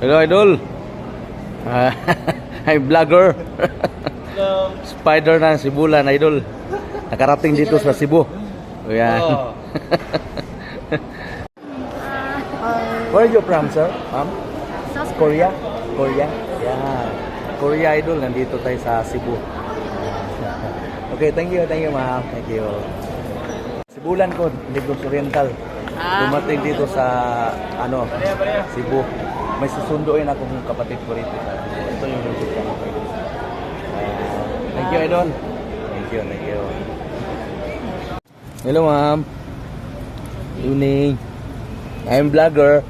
Hello, idol. Hi, vlogger. Hello. Spider na Sibulan, idol. Nakarating dito sa Cebu. Ayan. Oh. Where are you from, sir? Ma'am? South Korea? Korea? Yeah. Korea, idol. Nandito tayo sa Cebu. Okay, thank you, ma'am. Thank you. Sibulan ko, Negros Oriental. Dumating dito sa, Cebu. May susunduin akong kapatid ko rito. Ito yung YouTube channel ko. Thank you, idol. Thank you. Hello, ma'am. Evening. I'm vlogger.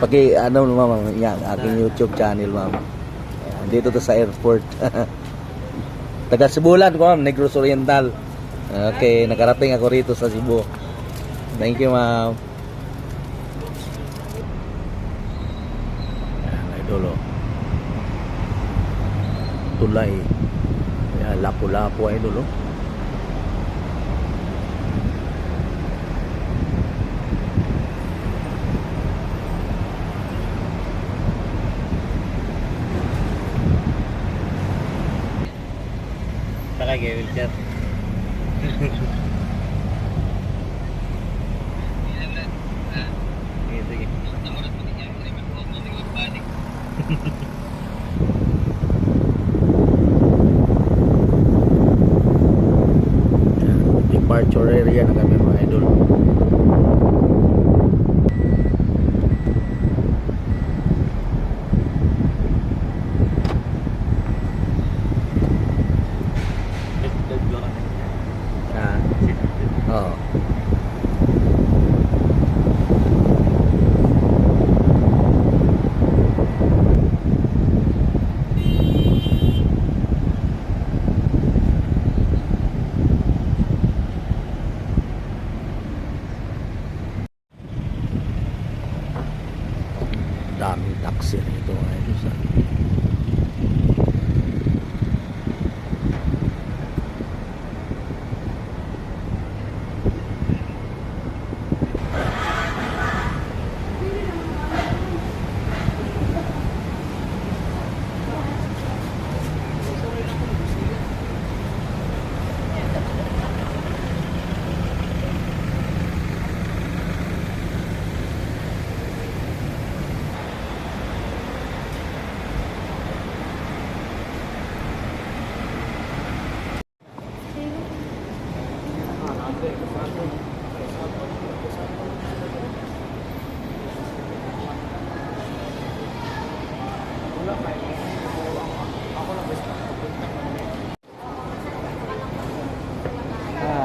Ma'am, yan, aking YouTube channel, ma'am. Dito to sa airport. Taga Sibulan ko, ma'am, Negros Oriental. Okay, nakarating ako rito sa Cebu. Thank you, ma'am. Ayan, idol, oh. Tulay. Ayan, lapo-lapo, idol, oh. Kayak wheelchair. Departure area na kami, mga idol. Oo. Daming taxi rito, mga idol, sa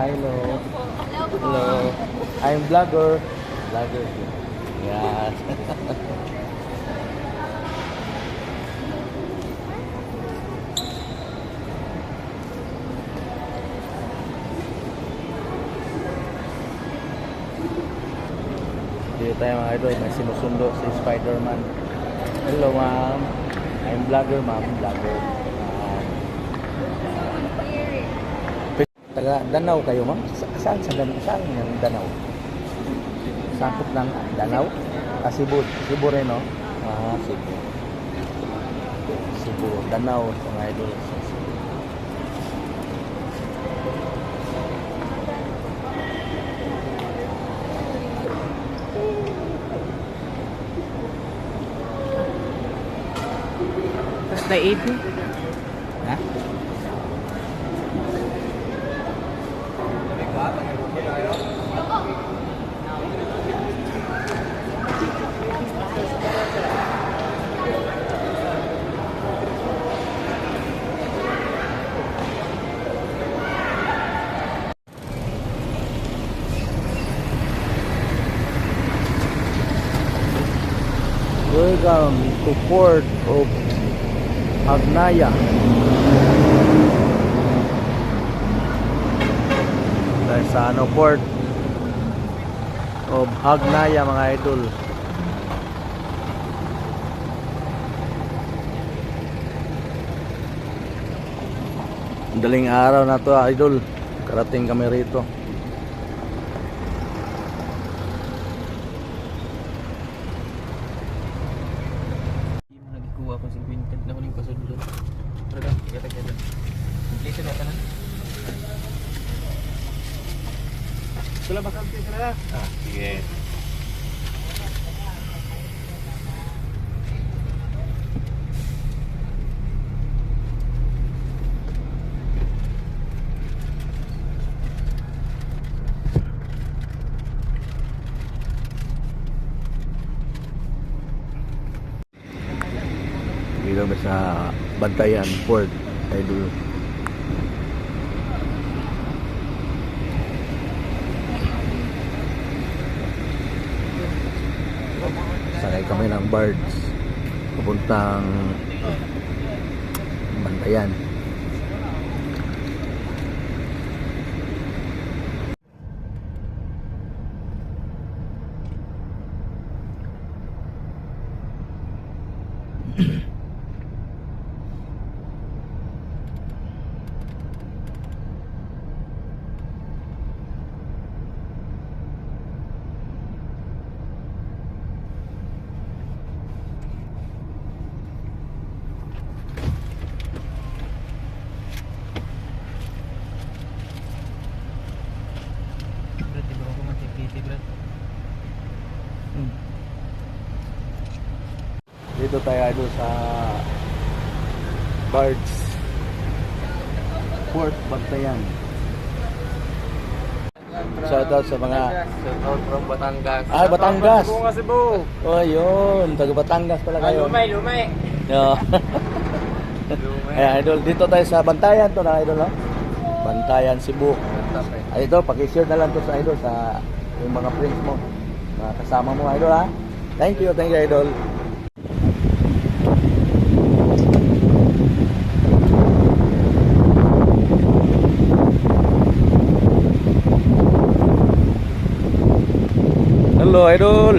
hello. Hello. I'm vlogger. Yeah. Dito tayo, mga idol. May sinusundo si Spider-Man. Hello, ma'am. I'm vlogger, ma'am. Taga Danau kayo, ma'am? Saan sa Danau? Saan yung Danau? Sakop ng Danau? Cebu rin, no? Cebu. Danau, mga idol. Tapos daig. Ha? Welcome to Port of Hagnaya. Dahil sa Port of Hagnaya, mga idol. Daling araw na to, idol. Karating kami rito. ka. Sige. Dito kami sa Bantayan Port, Idol. Sakay kami ng barge papuntang Bantayan. Brad, di ba ako matikiti, Brad? Dito tayo idol sa barge Port Bantayan. Shout out sa mga Shout out from Batangas. Batangas. Shout out from Cebu. Oh, yun. Taga Batangas pala kayo. Lumay. Yeah. Ayan, idol. Dito tayo sa Bantayan to na idol, no? Bantayan, Cebu. Ay, ito, paki-share na lang to sa idol sa yung mga friends mo. Mga kasama mo, idol, ha? Thank you, idol. Hello, idol.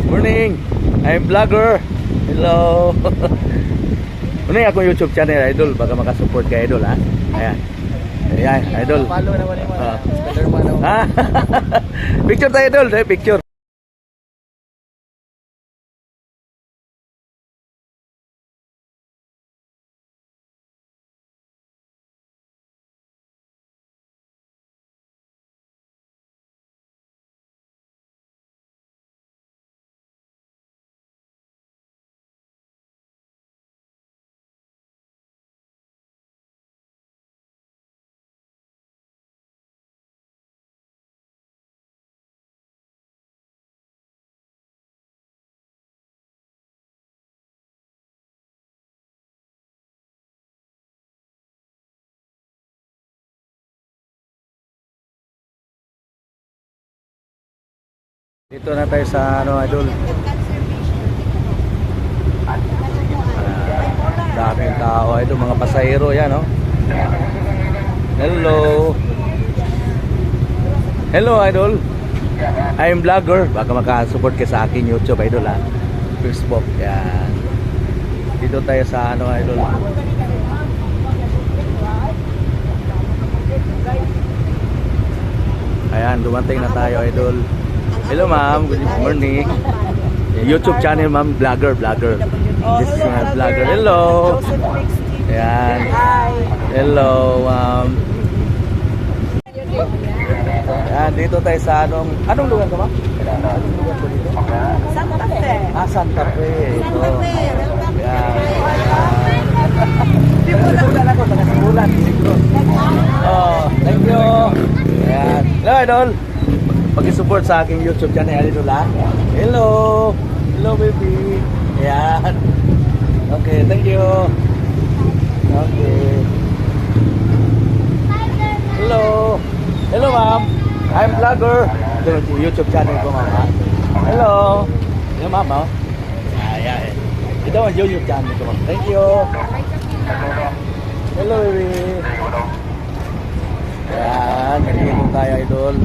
Morning. I'm vlogger. Hello. Ano yung akong YouTube channel, idol? Baka makasupport ka, idol, ha? Ayan. Ayan, idol. Follow naman yung mga Ah. Spider-Man. Ha? Picture tayo, idol. Tayo, picture. Dito na tayo sa ano, idol. Daming tao, idol, mga pasahero yan, no? Hello. Hello, idol. I'm vlogger. Baka makasupport ka sa akin YouTube, idol, ha? Facebook, yan. Dito tayo sa ano, idol. Ayan, dumating na tayo, idol. Hello, ma'am. Good morning. YouTube channel, ma'am. Vlogger. This is my vlogger. Hello. Ayan. Hello, ma'am. Ayan, dito tayo sa anong lugar ka, ma'am? Anong lugar ko dito? Santa Fe. Santa Fe. Ito. Ayan. Sibulan ako, taga Sibulan. Oh, thank you. Ayan. Hello, idol. Pag-support sa aking YouTube channel, idol, ha? Hello. Hello, baby. Ayan. Okay, thank you. Okay. Hello. Hello, ma'am. I'm vlogger. Ito yung YouTube channel ko, ma'am, ha? Hello. Hello, ma'am, ha? Ayan. Ito ang YouTube channel ko, ma'am. Thank you. Hello, baby. Ayan. Nandito tayo, idol.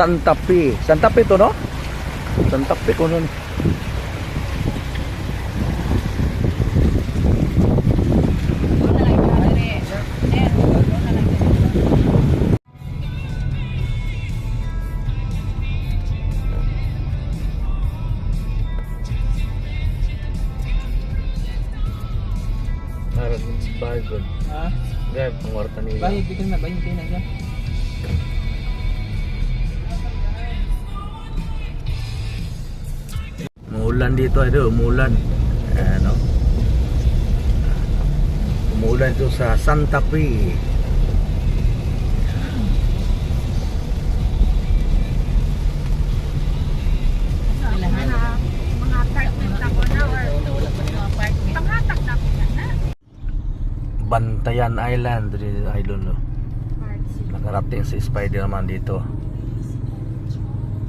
Santa Fe. Santa Fe to, no? Santa Fe ko nun. Bahay good. Ha? Gaya, pangwarta nila. Bayad ka na, bayad ka na siya. Umuulan dito, idol. Umuulan. Ano? Umuulan dito sa Santa Fe. Mga apartment ako na or mga apartment. Panghatak na ako na. Bantayan Island. Idol, no? Nakarating si Spider-Man dito.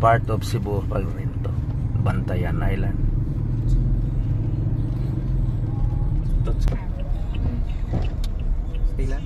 Part of Cebu pag rin to. Bantayan Island. Stay lang.